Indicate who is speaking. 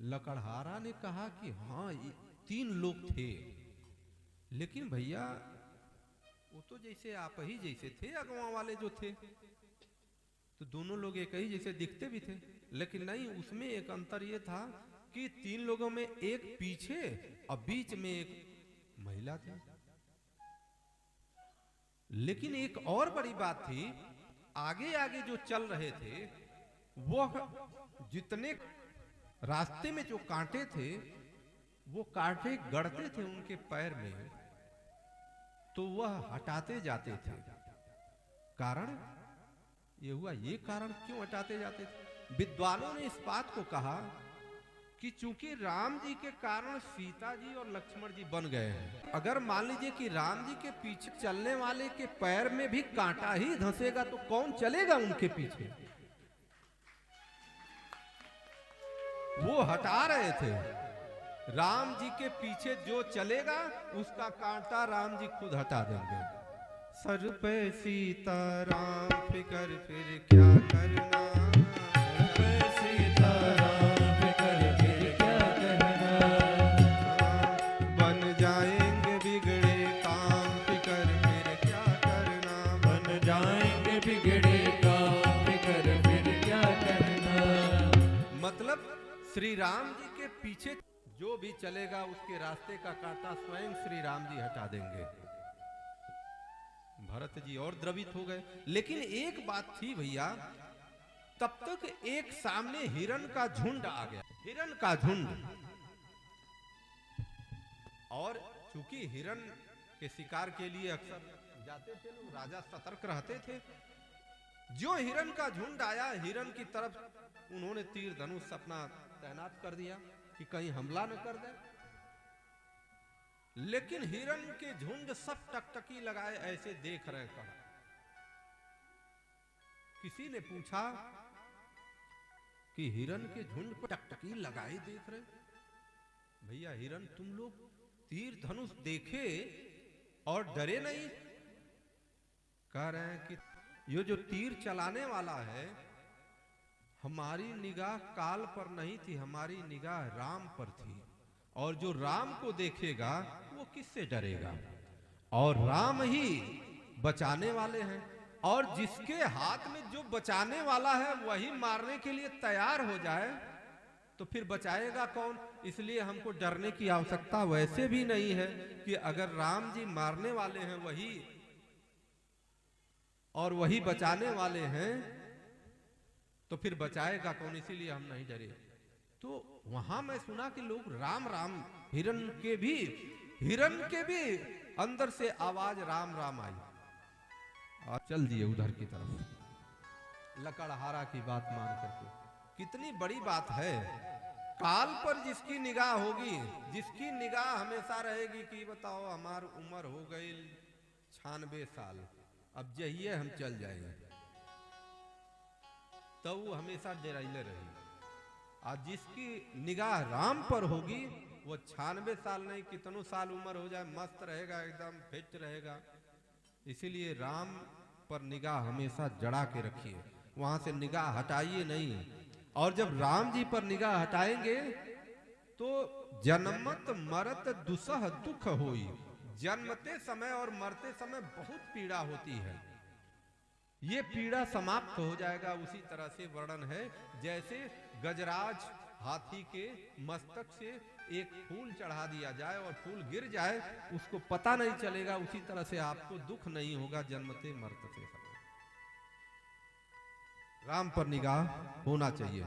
Speaker 1: लकड़हारा ने कहा कि हाँ, 3 लोग थे, लेकिन भैया वो तो जैसे आप ही जैसे थे, अगवा वाले जो थे, तो दोनों लोग एक ही जैसे दिखते भी थे। लेकिन नहीं, उसमें एक अंतर ये था कि 3 लोगों में एक पीछे और बीच में एक महिला थी। लेकिन एक और बड़ी बात थी, आगे आगे जो चल रहे थे वह जितने रास्ते में जो कांटे थे वो कांटे गड़ते थे उनके पैर में, तो वह हटाते जाते थे। कारण ये हुआ, ये कारण क्यों हटाते जाते थे? विद्वानों ने इस बात को कहा कि चूंकि राम जी के कारण सीता जी और लक्ष्मण जी बन गए हैं, अगर मान लीजिए कि राम जी के पीछे चलने वाले के पैर में भी कांटा ही धंसेगा तो कौन चलेगा उनके पीछे? वो हटा रहे थे। राम जी के पीछे जो चलेगा उसका कांटा राम जी खुद हटा देंगे। सर पे सीता राम फिकर फिर क्या करना,
Speaker 2: सर पे सीता राम फिकर फिर क्या करना,
Speaker 1: बन जाएंगे बिगड़े काम फिकर फिर क्या करना,
Speaker 2: बन जाएंगे बिगड़े काम फिकर फिर क्या करना।
Speaker 1: मतलब श्री राम जी के पीछे जो भी चलेगा उसके रास्ते का कांटा स्वयं श्री राम जी हटा देंगे। भरत जी और द्रवित हो गए। लेकिन एक बात थी भैया, तब तक एक सामने हिरण का झुंड आ गया, हिरण का झुंड। और चूंकि हिरण के शिकार के लिए अक्सर जाते थे लोग, राजा सतर्क रहते थे। जो हिरण का झुंड आया, हिरण की तरफ उन्होंने तीर धनुष अपना तैनात कर दिया कि कहीं हमला न कर दे। लेकिन हिरण के झुंड सब टकटकी लगाए ऐसे देख रहे कहा। किसी ने पूछा कि हिरण के झुंड पर टकटकी लगाए देख रहे? भैया हिरण तुम लोग तीर धनुष देखे और डरे नहीं? कह रहे हैं कि ये जो तीर चलाने वाला है, हमारी निगाह काल पर नहीं थी, हमारी निगाह राम पर थी, और जो राम को देखेगा वो किससे डरेगा? और राम ही बचाने वाले हैं, और जिसके हाथ में जो बचाने वाला है वही मारने के लिए तैयार हो जाए तो फिर बचाएगा कौन? इसलिए हमको डरने की आवश्यकता वैसे भी नहीं है कि अगर राम जी मारने वाले हैं वही और वही बचाने वाले हैं तो फिर बचाएगा कौन? इसीलिए हम नहीं डरे। तो वहां मैं सुना कि लोग राम राम, हिरण के भी अंदर से आवाज राम राम आई और चल दिए उधर की तरफ, लकड़हारा की बात मान करके। कितनी बड़ी बात है। काल पर जिसकी निगाह होगी, जिसकी निगाह हमेशा रहेगी कि बताओ हमारी उम्र हो गई 96 साल, अब जाइए हम चल जाएंगे, तो वो हमेशा डराइले रहेगी। आज जिसकी निगाह राम पर होगी वो 96 साल नहीं, कितनों साल उम्र हो जाए मस्त रहेगा, एकदम फिट रहेगा। इसीलिए राम पर निगाह हमेशा जड़ा के रखिए, वहां से निगाह हटाइए नहीं। और जब राम जी पर निगाह हटाएंगे तो जन्मत मरत दुसह दुख होई, जन्मते समय और मरते समय बहुत पीड़ा होती है, ये पीड़ा समाप्त हो जाएगा। उसी तरह से वर्णन है जैसे गजराज हाथी के मस्तक से एक फूल चढ़ा दिया जाए और फूल गिर जाए, उसको पता नहीं चलेगा, उसी तरह से आपको दुख नहीं होगा जन्मते मरते समय। राम पर निगाह होना चाहिए।